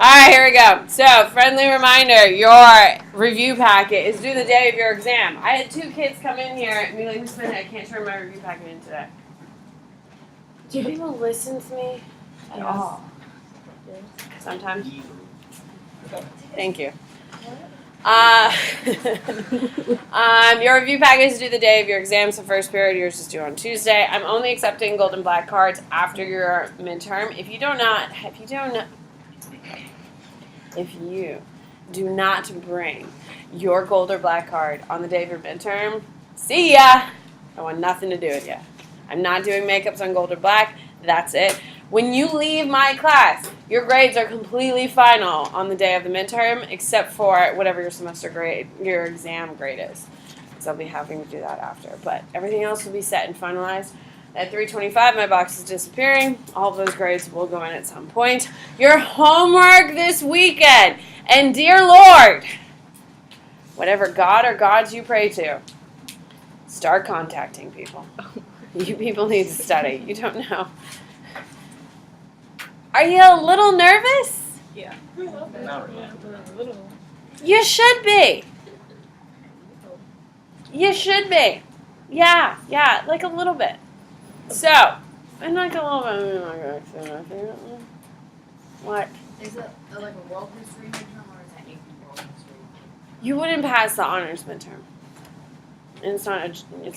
All right, here we go. So, friendly reminder, your review packet is due the day of your exam. I had 2 kids come in here and be like, Miss Bennett, I can't turn my review packet in today. Do people listen to me at all? Sometimes. Thank you. Your review packet is due the day of your exam, so first period yours is due on Tuesday. I'm only accepting gold and black cards after your midterm. If you do not bring your gold or black card on the day of your midterm, see ya. I want nothing to do with you. I'm not doing makeups on gold or black. That's it. When you leave my class, your grades are completely final on the day of the midterm, except for whatever your semester grade, your exam grade is. Because I'll be having to do that after. But everything else will be set and finalized. At 3:25, my box is disappearing. All of those grades will go in at some point. Your homework this weekend. And dear Lord, whatever God or gods you pray to, start contacting people. You people need to study. You don't know. Are you a little nervous? Yeah. You should be. You should be. Yeah, like a little bit. So, and like a little bit. What? Is it like a world history midterm or is that AP world history? You wouldn't pass the honors midterm. And it's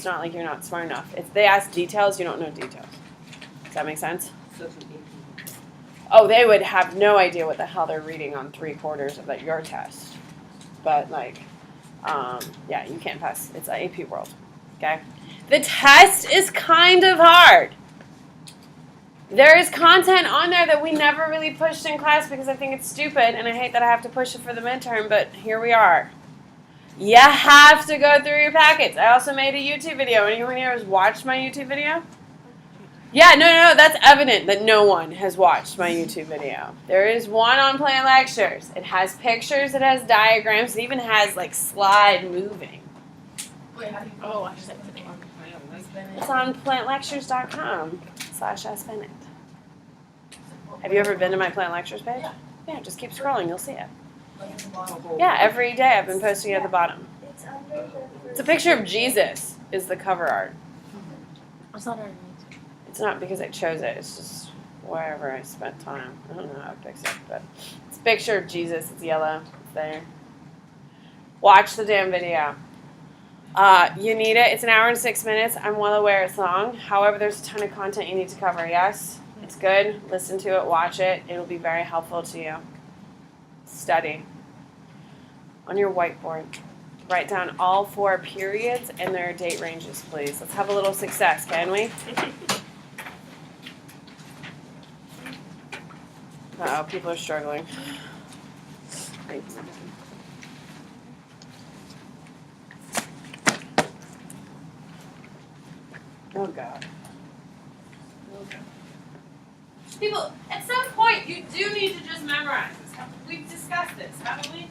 not like you're not smart enough. If they ask details, you don't know details. Does that make sense? Oh, they would have no idea what the hell they're reading on 3/4 of your test. But yeah, you can't pass. It's an AP World, okay? The test is kind of hard. There is content on there that we never really pushed in class because I think it's stupid, and I hate that I have to push it for the midterm, but here we are. You have to go through your packets. I also made a YouTube video. Anyone here has watched my YouTube video? Yeah, no, that's evident that no one has watched my YouTube video. There is one on Plant Lectures. It has pictures, it has diagrams, it even has like slide moving. Wait, how do you watch that today? It's on plantlectures.com/sbennett. Have you ever been to my Plant Lectures page? Yeah, just keep scrolling, you'll see it. Yeah, every day I've been posting it at the bottom. It's a picture of Jesus is the cover art. It's not underneath. It's not because I chose it. It's just wherever I spent time. I don't know how to fix it, but it's a picture of Jesus. It's yellow. It's there. Watch the damn video. You need it. It's 1 hour and 6 minutes. I'm well aware it's long. However, there's a ton of content you need to cover. Yes, it's good. Listen to it. Watch it. It'll be very helpful to you. Study. On your whiteboard, write down all 4 periods and their date ranges, please. Let's have a little success, can we? Uh-oh, people are struggling. Oh, God. People, at some point, you do need to just memorize this. We've discussed this, haven't we?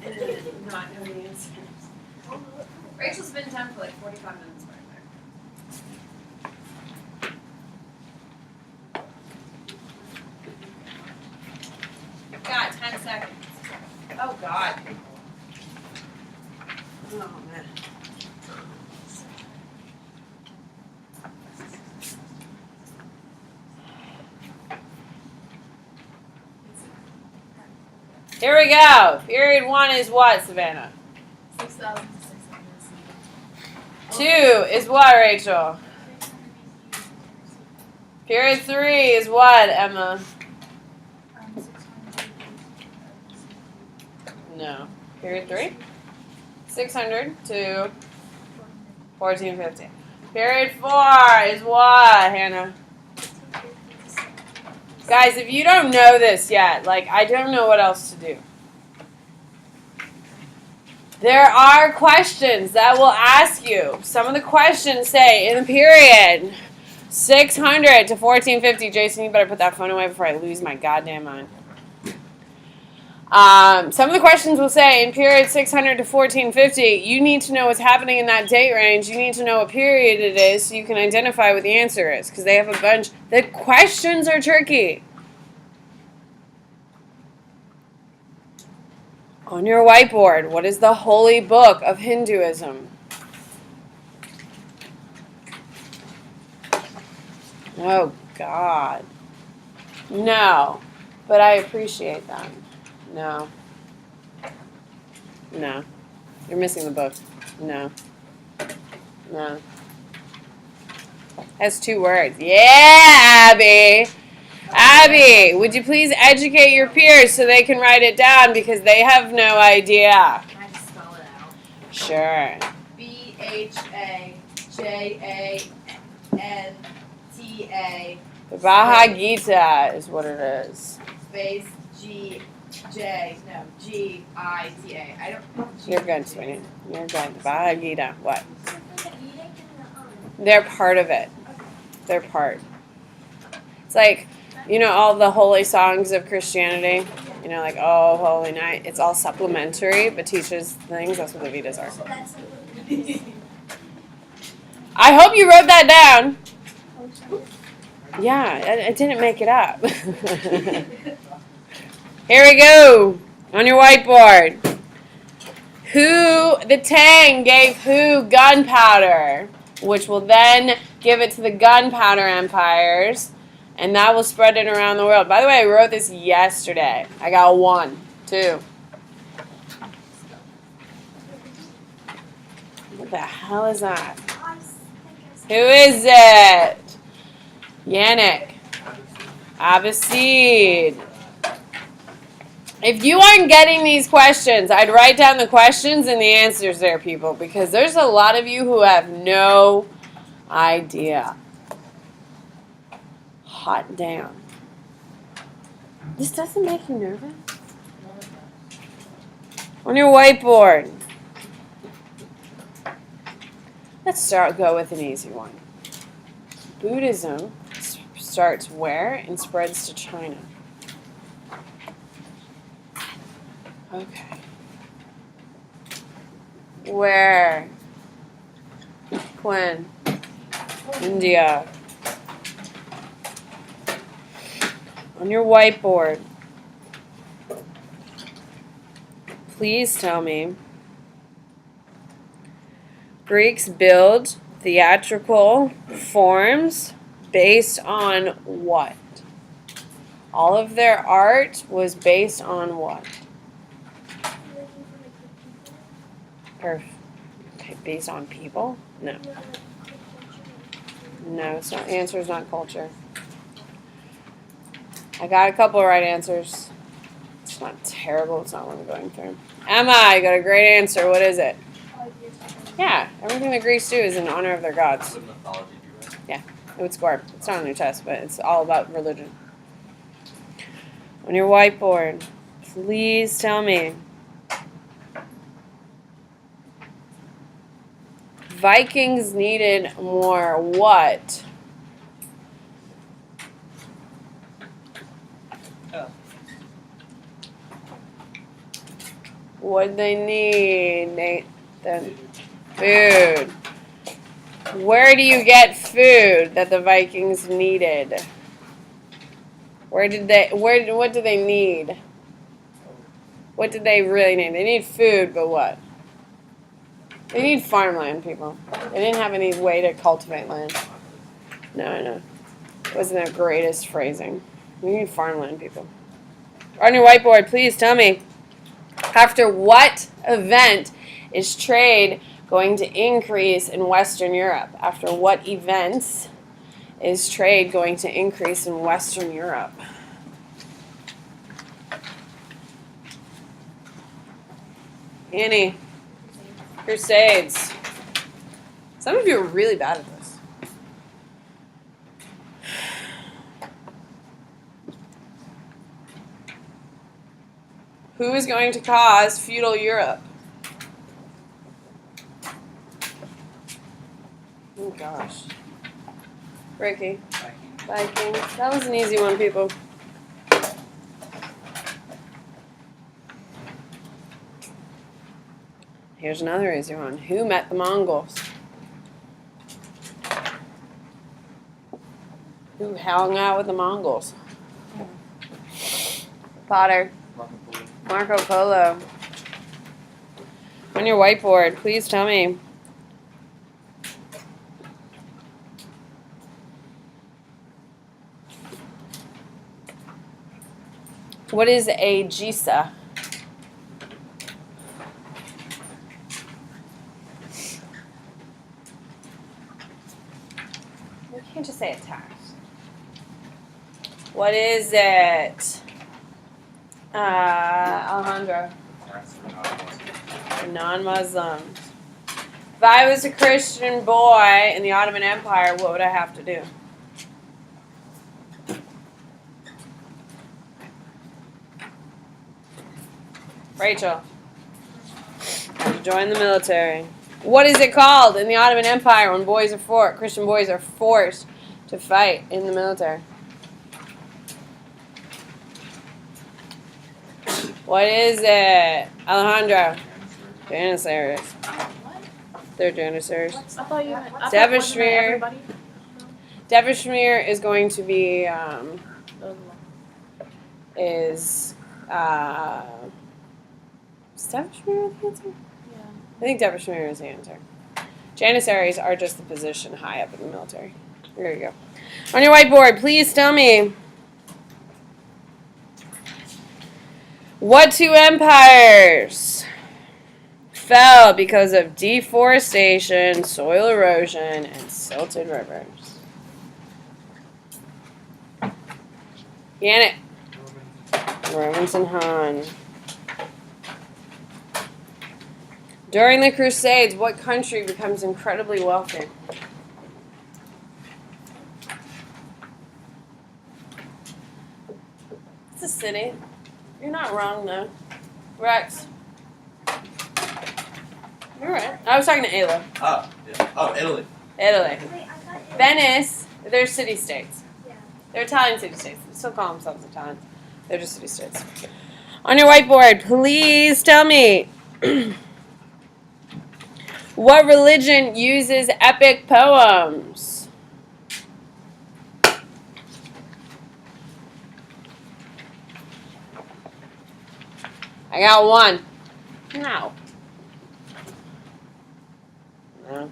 And then not know the answers. Rachel's been done for like 45 minutes right there. God, 10 seconds. Oh, God. Oh, man. Here we go. Period 1 is what, Savannah? 6,600. 2 is what, Rachel? Period 3 is what, Emma? 600. No. Period 3? 600 to 1450. Period 4 is what, Hannah? Guys, if you don't know this yet, I don't know what else to do. There are questions that will ask you. Some of the questions say, in the period, 600 to 1450. Jason, you better put that phone away before I lose my goddamn mind. Some of the questions will say in period 600 to 1450, you need to know what's happening in that date range. You need to know what period it is so you can identify what the answer is, because they have a bunch. The questions are tricky. On your whiteboard, what is the holy book of Hinduism? Oh, God. No. But I appreciate that. No. No. You're missing the book. No. No. Has 2 words. Yeah, Abby. Abby, would you please educate your peers so they can write it down because they have no idea? Can I just spell it out? Sure. BHAJANTA. The Bhagavad Gita is what it is. Space GITA. I don't. You're good, sweetie. You're good. The Bhagavad Gita. What? They're part of it. They're part. It's like, you know, all the holy songs of Christianity. You know, like, oh, holy night. It's all supplementary, but teaches things. That's what the Vedas are. I hope you wrote that down. Yeah, I didn't make it up. Here we go. On your whiteboard. The Tang gave who gunpowder, which will then give it to the gunpowder empires, and that will spread it around the world. By the way, I wrote this yesterday. I got 1, 2. What the hell is that? Who is it? Yannick. Abbasid. If you aren't getting these questions, I'd write down the questions and the answers there, people, because there's a lot of you who have no idea. Hot damn. This doesn't make you nervous? On your whiteboard. Let's go with an easy one. Buddhism starts where and spreads to China? Okay. Where? When? India. On your whiteboard, please tell me, Greeks build theatrical forms based on what? All of their art was based on what? Based on people? No. No, it's not. Answer is not culture. I got a couple of right answers. It's not terrible. It's not what I'm going through. Emma, I got a great answer. What is it? Yeah, everything the Greeks do is in honor of their gods. Yeah, it would score. It's not on your test, but it's all about religion. On your whiteboard, please tell me. Vikings needed more what? What'd they need, Nathan? Food. Where do you get food that the Vikings needed? What did they need? What did they really need? They need food, but what? They need farmland, people. They didn't have any way to cultivate land. No, I know. It wasn't the greatest phrasing. We need farmland, people. On your whiteboard, please tell me. After what event is trade going to increase in Western Europe? After what events is trade going to increase in Western Europe? Annie. Crusades. Some of you are really bad at this. Who is going to cause feudal Europe? Oh gosh. Ricky. Vikings. That was an easy one, people. Here's another easy one. Who met the Mongols? Who hung out with the Mongols? Potter. Marco Polo. On your whiteboard, please tell me. What is a GISA? You can't just say a tax. What is it? Alejandro. For non-Muslims. If I was a Christian boy in the Ottoman Empire, what would I have to do? Rachel. Have to join the military. What is it called in the Ottoman Empire when Christian boys are forced to fight in the military? What is it? Alejandro. Janissaries. What? They're Janissaries. I thought you meant Devashmere. Devashmere is going to be, is Devashmere the answer? Yeah. I think Devashmere is the answer. Janissaries are just the position high up in the military. There you go. On your whiteboard, please tell me. What two empires fell because of deforestation, soil erosion, and silted rivers? Yannick. Romans and Han. During the Crusades, what country becomes incredibly wealthy? It's a city. You're not wrong, though. Rex. You're right. I was talking to Ayla. Oh, yeah. Oh, Italy. Italy. Wait, I thought it Venice, they're city-states. Yeah. They're Italian city-states. They still call themselves Italian. They're just city-states. On your whiteboard, please tell me. What religion uses epic poems? I got one. No. No.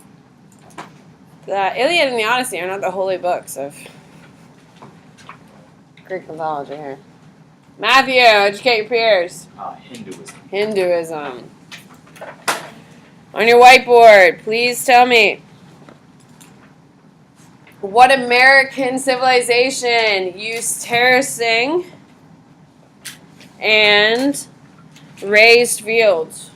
The Iliad and the Odyssey are not the holy books of Greek mythology here. Matthew, educate your peers. Hinduism. Hinduism. On your whiteboard, please tell me. What American civilization used terracing and raised fields?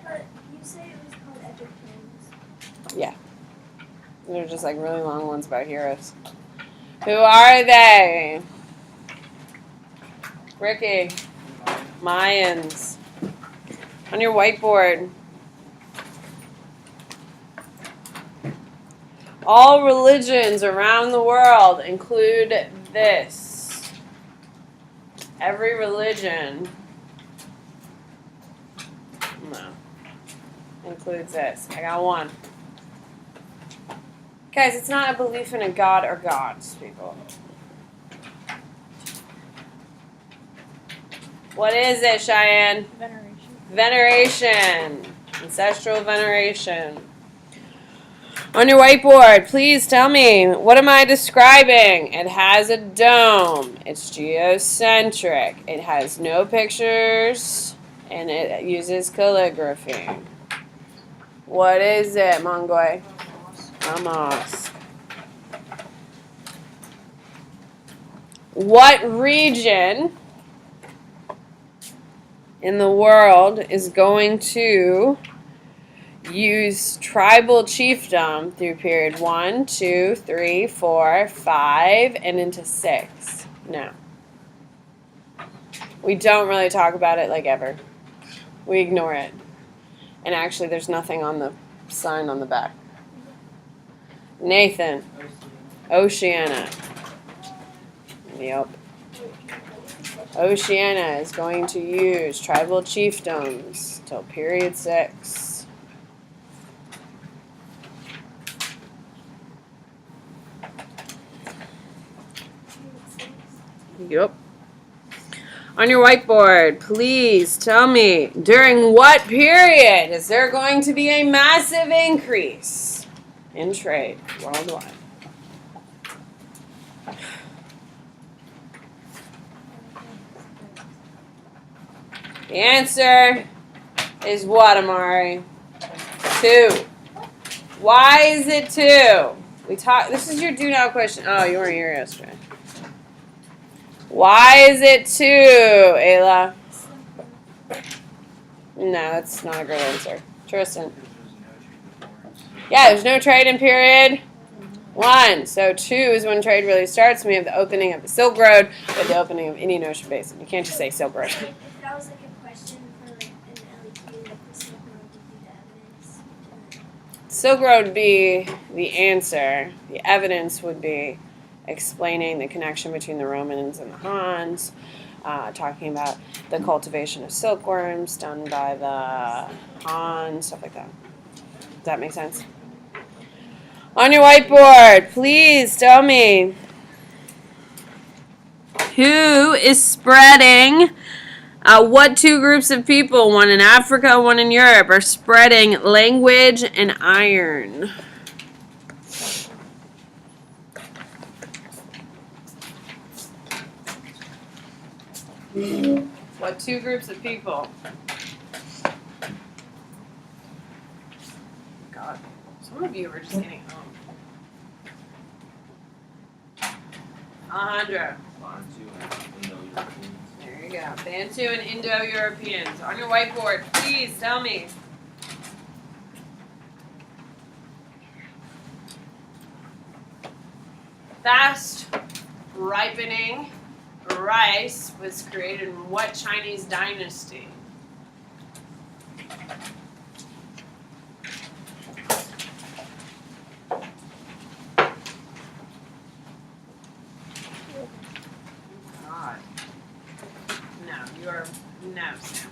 Wait, but you say it was called Epic Poems. Yeah. They're just like really long ones about heroes. Who are they? Ricky. Mayans. On your whiteboard. All religions around the world include this. Every religion includes this. I got one. Guys, it's not a belief in a god or gods, people. What is it, Cheyenne? Veneration. Ancestral veneration. On your whiteboard, please tell me, what am I describing? It has a dome. It's geocentric. It has no pictures, and it uses calligraphy. What is it, Mongoy? A mosque. What region in the world is going to use tribal chiefdom through period 1, 2, 3, 4, 5, and into 6? No. We don't really talk about it like ever. We ignore it. And actually, there's nothing on the sign on the back. Nathan. Oceania. Yep. Oceania is going to use tribal chiefdoms till period 6. Yep. On your whiteboard, please tell me, during what period is there going to be a massive increase in trade worldwide? The answer is what, Amari? 2. Why is it 2? This is your do now question. Oh, you weren't here yesterday. Why is it 2, Ayla? No, that's not a great answer. Tristan. Yeah, there's no trade in period 1. So 2 is when trade really starts. We have the opening of the Silk Road, we have the opening of Indian Ocean Basin. You can't just say Silk Road. If that was like a question for like an LEQ, like the Silk Road would be the evidence. Silk Road would be the answer. The evidence would be explaining the connection between the Romans and the Hans, talking about the cultivation of silkworms done by the Hans, stuff like that. Does that make sense? On your whiteboard, please tell me, who is spreading, what 2 groups of people, one in Africa, one in Europe, are spreading language and iron? What 2 groups of people? God, some of you are just getting home. Alejandro. There you go. Bantu and Indo-Europeans. On your whiteboard, please tell me. Fast ripening rice was created in what Chinese dynasty? God. No, you are no, Sam.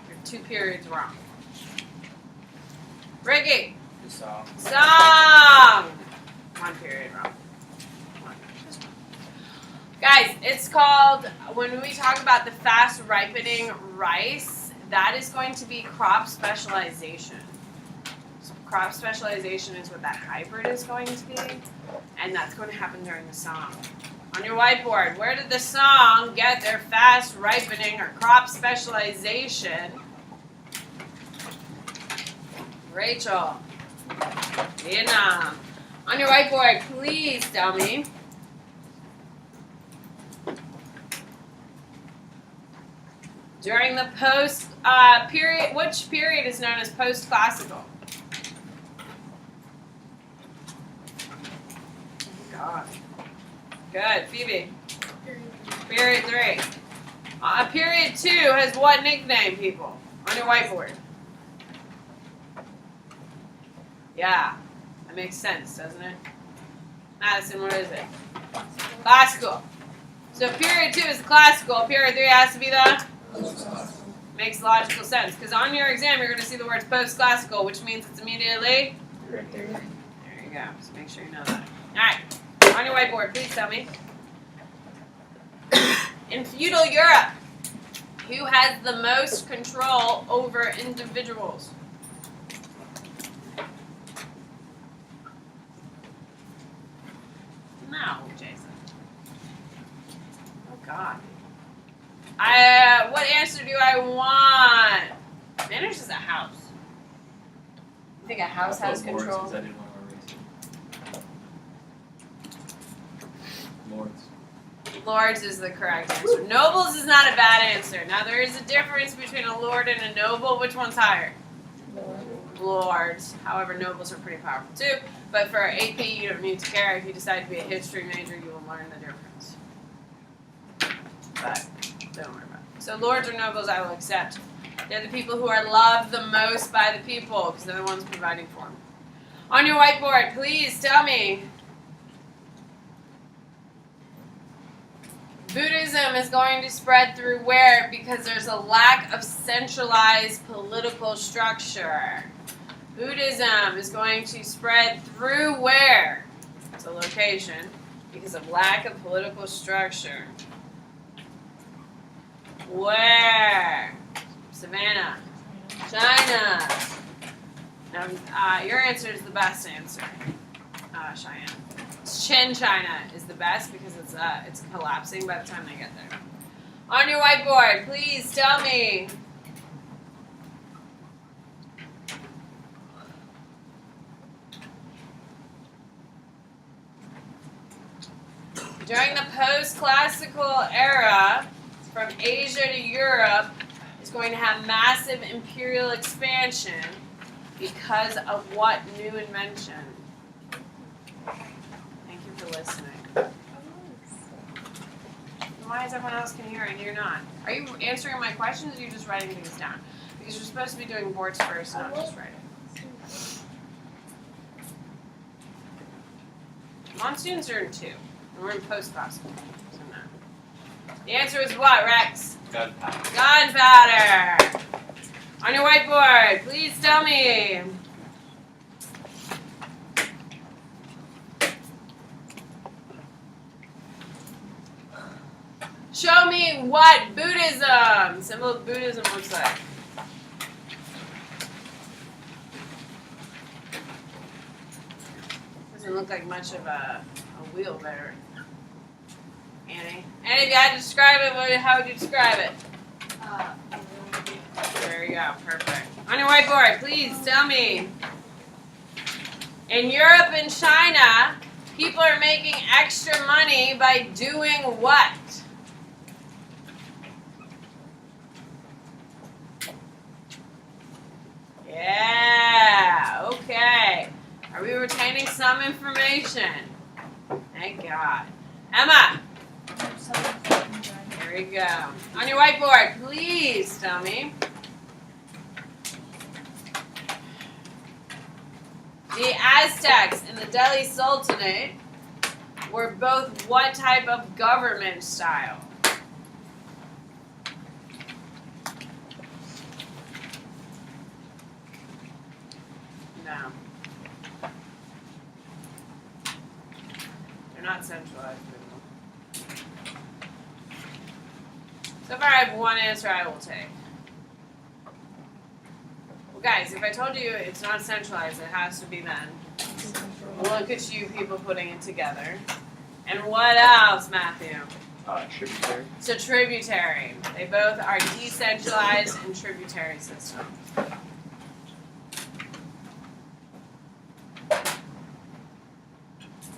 You're 2 periods wrong. Ricky. Song. 1 period wrong. Guys, it's called, when we talk about the fast ripening rice, that is going to be crop specialization. So crop specialization is what that hybrid is going to be, and that's going to happen during the song. On your whiteboard, where did the song get their fast ripening or crop specialization? Rachel. Vietnam. On your whiteboard, please tell me. During the post period, which period is known as post-classical? God. Good, Phoebe. Period 3. Period 2 has what nickname, people? On your whiteboard. Yeah, that makes sense, doesn't it? Madison, what is it? Classical. So period 2 is classical. Period 3 has to be the? Makes logical sense. Because on your exam, you're going to see the words post-classical, which means it's immediately? There you go. So make sure you know that. All right. On your whiteboard, please tell me. In feudal Europe, who has the most control over individuals? No, Jason. Oh, God. What answer do I want? Manners is a house. You think a house has control? Lords. Lords is the correct answer. Nobles is not a bad answer. Now, there is a difference between a lord and a noble. Which one's higher? Lords. However, nobles are pretty powerful too. But for AP, you don't need to care. If you decide to be a history major, you will learn the difference. But don't worry about it. So lords or nobles, I will accept. They're the people who are loved the most by the people because they're the ones providing for them. On your whiteboard, please tell me. Buddhism is going to spread through where? Because there's a lack of centralized political structure. Buddhism is going to spread through where? It's a location because of lack of political structure. Where? Savannah. China. Now, your answer is the best answer. Cheyenne. Chin China is the best because it's collapsing by the time they get there. On your whiteboard, please tell me. During the post-classical era, from Asia to Europe, is going to have massive imperial expansion because of what new invention? Thank you for listening. Why is everyone else can hear and you're not? Are you answering my questions or are you just writing things down? Because you're supposed to be doing boards first, not just writing. Non-students are in 2. And we're in post-classical. So no. The answer is what, Rex? Gunpowder. Gunpowder. On your whiteboard, please tell me. Show me what Buddhism, symbol of Buddhism looks like. Doesn't look like much of a wheel there. Annie? Annie, if you had to describe it, how would you describe it? There you go, perfect. On your whiteboard, please tell me. In Europe and China, people are making extra money by doing what? Yeah, okay. Are we retaining some information? Thank God. Emma. There we go. On your whiteboard, please tell me. The Aztecs and the Delhi Sultanate were both what type of government style? No. They're not centralized anymore. So far I have one answer I will take. Well guys, if I told you it's not centralized, it has to be then. Look at you people putting it together. And what else, Matthew? Tributary. It's a tributary. They both are decentralized and tributary systems.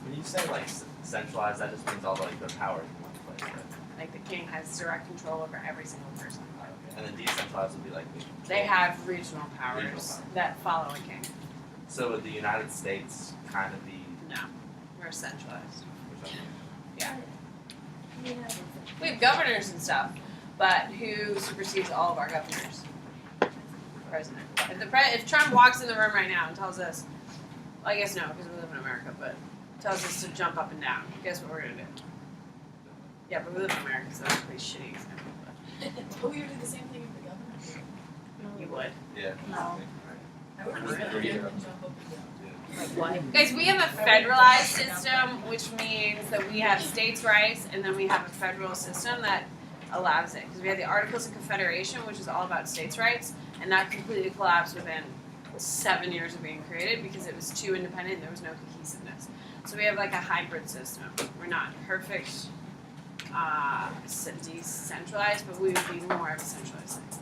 When you say like centralized, that just means all the power in one place, right? Like the king has direct control over every single person. And then decentralized would be like They have regional powers Regional power. that follow a king. So would the United States kind of be? No, we're centralized. Yeah. We have governors and stuff, but who supersedes all of our governors? President. If Trump walks in the room right now and tells us, well, I guess no, because we live in America, but tells us to jump up and down, guess what we're gonna do? Yeah, but we live in America, so that's a pretty shitty example. But we would do the same thing if the governor did. You would. Yeah. No. I would respect Agree. them and jump up and down. Like what? Guys, we have a federalized system, which means that we have states' rights, and then we have a federal system that allows it. Because we have the Articles of Confederation, which is all about states' rights, and that completely collapsed within 7 years of being created because it was too independent and there was no cohesiveness. So we have like a hybrid system. We're not perfect decentralized, but we would be more of a centralized thing.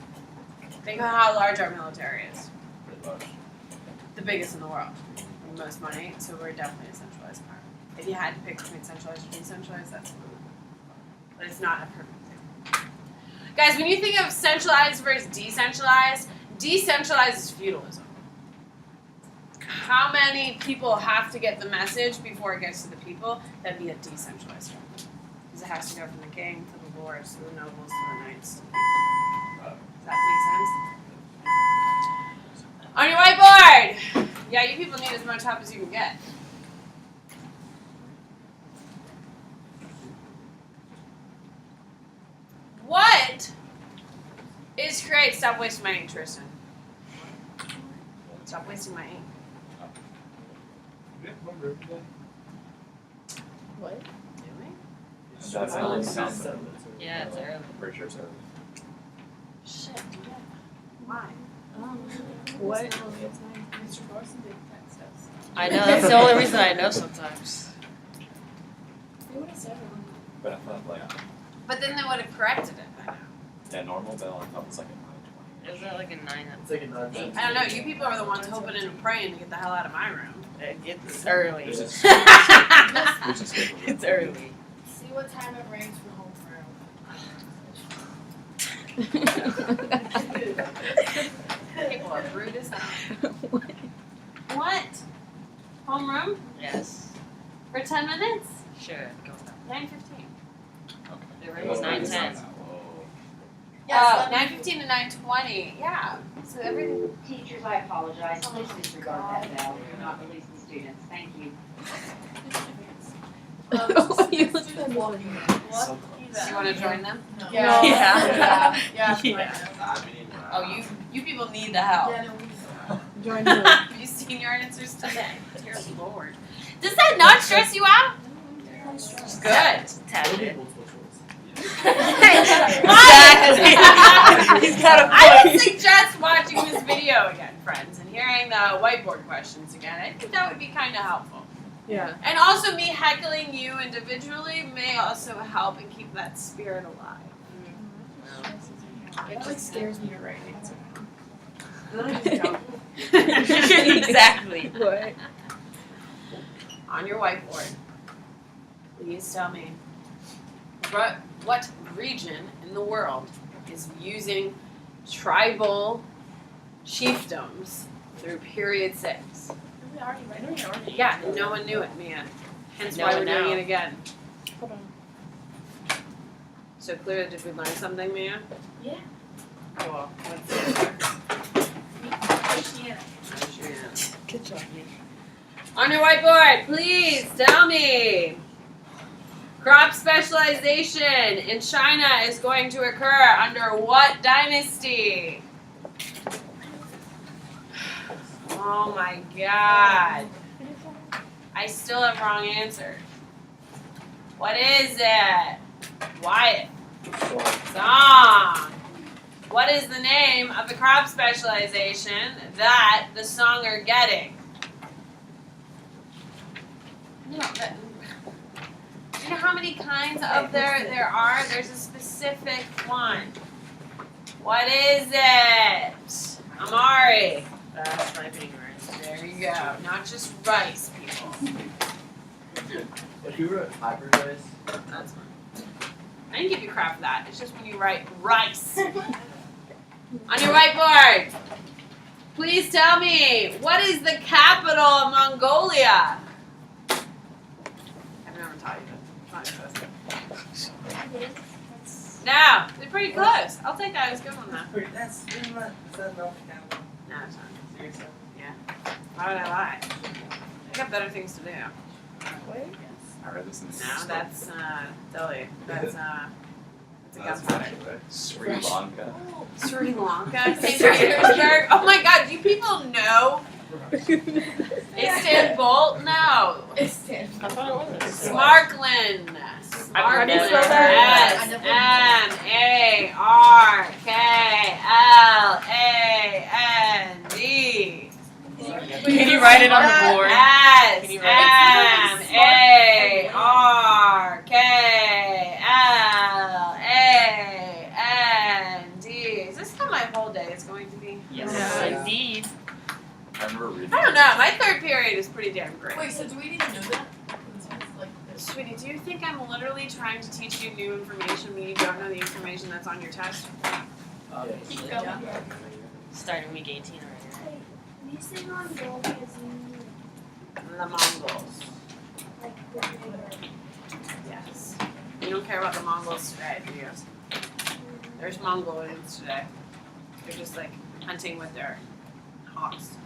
Think of how large our military is. Pretty large. The biggest in the world. Most money, so we're definitely a centralized power. If you had to pick between centralized and decentralized, that's the but it's not a perfect thing. Guys, when you think of centralized versus decentralized is feudalism. How many people have to get the message before it gets to the people? That'd be a decentralized one. Because it has to go from the king to the lords to the nobles to the knights. Does that make sense? On your whiteboard! Yeah, you people need as much help as you can get. stop wasting my ink, Tristan. Stop wasting my ink. What? That's early. Sounds Yeah, it's early. pretty sure it's early. Shit. Why? What? Mr. Carson did text us. I know, that's the only reason I know sometimes. They would have said it. But I thought like But then they would have corrected it by now. that normal bell, I thought it was like a 9:20. Is that like a 9? It's like a 9. I don't know. You people are the ones hoping and praying to get the hell out of my room. It's early. There's just schedule. It's early. See what time it rains for home People are rude as hell. What? Homeroom? Yes. For 10 minutes? Sure. Go. 9:15. The room is 9:10. Oh, 9:15 to 9:20. Yeah. So everything. Teachers, I apologize. Please disregard that bell. We're not releasing students. Thank you. You What? You want to join them? No. Yeah. Yeah. Yeah. Oh, you people need the help. Yeah, no, we Join who? Have you seen your answers today? Dear Lord. Does that not stress you out? Good. Tap it. Multiple choice. He's got a I would suggest watching this video again, friends, and hearing the whiteboard questions again. I think that would be kind of helpful. Yeah. And also, me heckling you individually may also help and keep that spirit alive. It like scares me to write an answer. Exactly. What? On your whiteboard, please tell me what region in the world is using tribal chiefdoms through period 6? we already read it. Yeah, no one knew it, Mia. Hence No why we're one doing now. it again. Hold on. So clearly, did we learn something, Mia? Yeah. Cool. Let's see. Good job, me. On your whiteboard, please tell me. Crop specialization in China is going to occur under what dynasty? Oh my god. I still have wrong answer. What is it? Wyatt. Song. What is the name of the crop specialization that the Song are getting? No, that, do you know how many kinds of there are? There's a specific one. What is it? Amari. That's my ignorance. There you go. Not just rice, people. If you wrote hybrid rice, That's fine. I didn't give you crap for that. It's just when you write rice. On your whiteboard, please tell me, what is the capital of Mongolia? I've never taught you that. No, they're pretty close. I'll take that as a good one, though. that's not enough. No, it's not. Seriously. Yeah. Why would I lie? I got better things to do. I read this in the No, that's, Delhi. That's a That's gunpowder. funny, right? Sri Lanka. Sri Lanka, St. Petersburg. Oh my god, do you people know Istanbul? No. It's I thought it was. Smarkland. How do you spell that? S-M-A-R-K-L-A-N-D. Can you write it on the board? Can you S-M-A-R-K-L-A-N-D. Is this how my whole day is going to be? Yes, Yeah. indeed. I remember reading. I don't know. My third period is pretty damn great. Wait, so do we need to know that? Like this. Sweetie, do you think I'm literally trying to teach you new information when you don't know the information that's on your test? Keep going. Starting week 18 already. Wait, when you say Mongolia, is in The Mongols. like the neighbor. Yes. You don't care about the Mongols today, do you? There's Mongolians today. They're just like hunting with their hawks.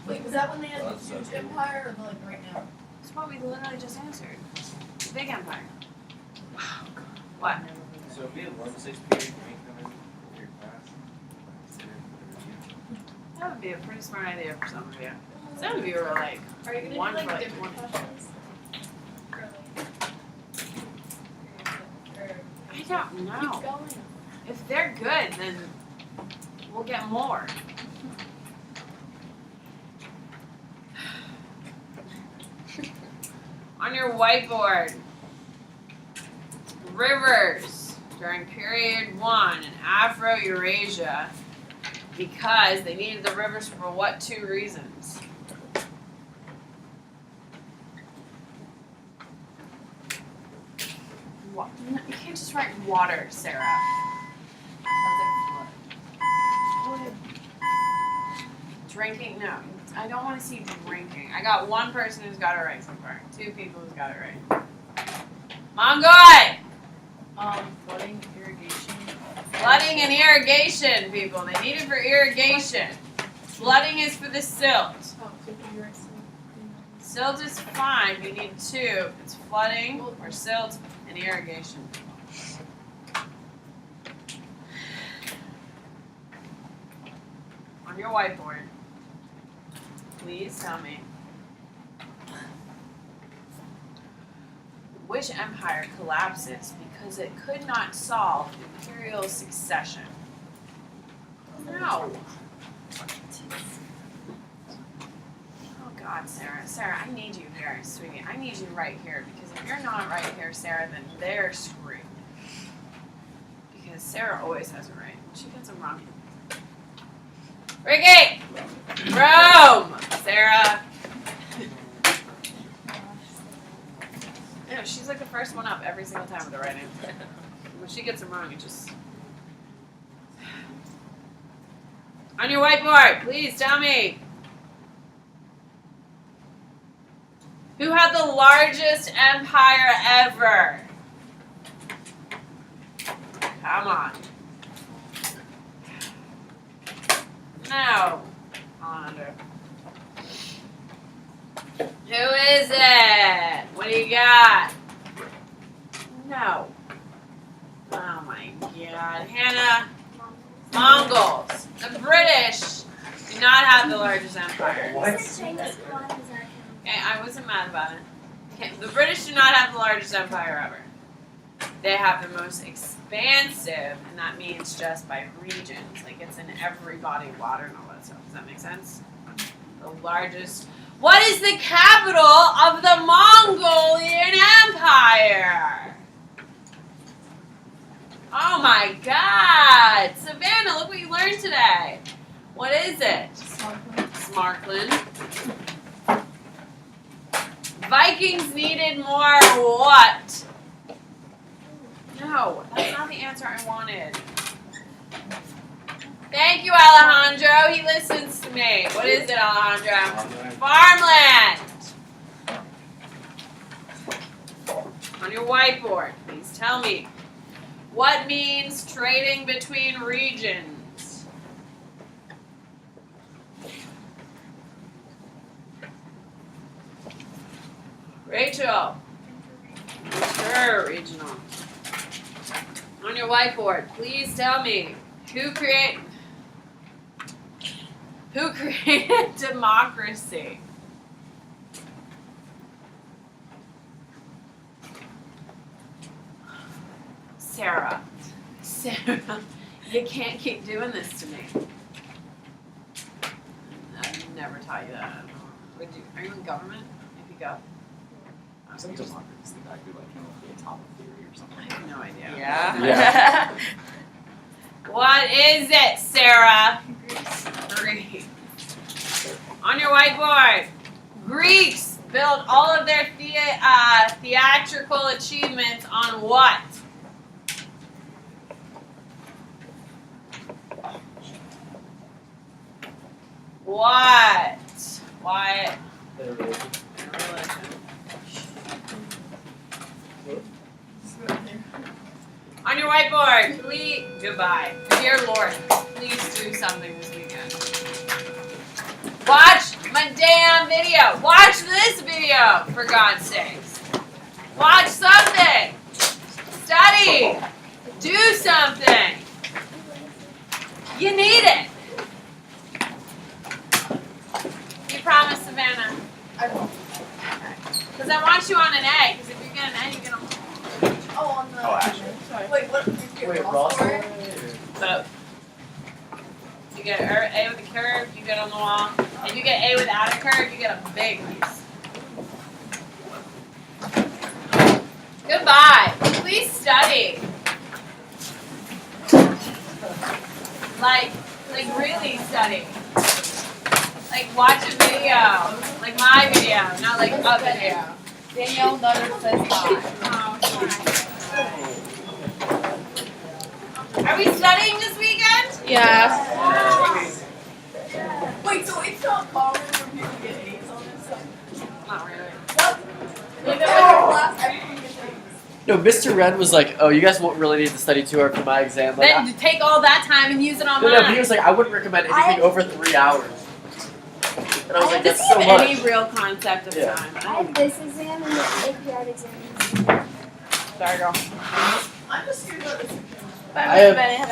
Wait, was that when they had Oh, the that's so huge cool. empire or like right now? That's what we literally just answered. The big empire. What? So if we have 1 to 6 period, can we come in with your class? That would be a pretty smart idea for some of you. Some of you are like, Are you gonna one do like foot, different one- questions? I don't know. Keep going. If they're good, then we'll get more. On your whiteboard, rivers during period 1 in Afro-Eurasia, because they needed the rivers for what 2 reasons? No, you can't just write water, Sarah. Drinking? No, I don't want to see drinking. I got 1 person who's got it right so far. 2 people who's got it right. Mongoy! Flooding, irrigation. Flooding and irrigation, people. They need it for irrigation. Flooding is for the silt. Oh, so you're right. Silt is fine. We need 2. It's flooding or silt and irrigation. On your whiteboard, please tell me which empire collapses because it could not solve imperial succession. No. Oh God, Sarah. Sarah, I need you here, sweetie. I need you right here because if you're not right here, Sarah, then they're screwed. Because Sarah always has it right. She gets it wrong. Ricky! Rome! Sarah. No, she's like the first one up every single time with the right answer. When she gets it wrong, it just... On your whiteboard, please tell me. Who had the largest empire ever? Come on. No. Alejandro. Who is it? What do you got? No. Oh my God. Hannah. Mongols. The British do not have the largest empire. What? Genghis Khan, does that count? Okay, I wasn't mad about it. Okay, the British do not have the largest empire ever. They have the most expansive, and that means just by regions. Like it's in every body of water and all that stuff. Does that make sense? The largest. What is the capital of the Mongolian Empire? Oh my God! Savannah, look what you learned today. What is it? Smartland. Vikings needed more what? No, that's not the answer I wanted. Thank you, Alejandro. He listens to me. What is it, Alejandro? Farmland. On your whiteboard, please tell me. What means trading between regions? Rachel. Sure, regional. On your whiteboard, please tell me who created democracy? Sarah, you can't keep doing this to me. I've never taught you that. Are you in government? If you go. I think democracy is exactly like the atomic theory or something. I have no idea. Yeah. What is it, Sarah? Greece. On your whiteboard, Greeks built all of their theatrical achievements on what? What? What? Their religion. Religion. On your whiteboard, please, goodbye. Dear Lord, please do something this weekend. Watch my damn video. Watch this video, for God's sakes. Watch something. Study. Do something. You need it. promise, Savannah? I won't. Because I want you on an A. Because if you get an A, you get a. Oh, on the. Oh, actually. Wait, what? You get Wait, Ross Ross for it? Both. You get A with a curve, you get on the wall. And you get A without a curve, you get a big piece. Goodbye. Please study. Like really study. Like watch a video. Like my video, not like a video. Danielle Nutter says hi. Are we studying this weekend? Yeah. Wait, so it's not common for people to get A's on this stuff? Not really. What? Like, in our class, everyone gets A's. No, Mr. Red was like, "Oh, you guys won't really need to study too hard for my exam." Like, Then take all that time and use it on no, mine. he was like, "I wouldn't recommend anything over 3 hours." And I was like, Does "That's he so have much." any real concept of Yeah. time? I have this exam and the APW exam. Sorry, girl. I'm just scared about this. I have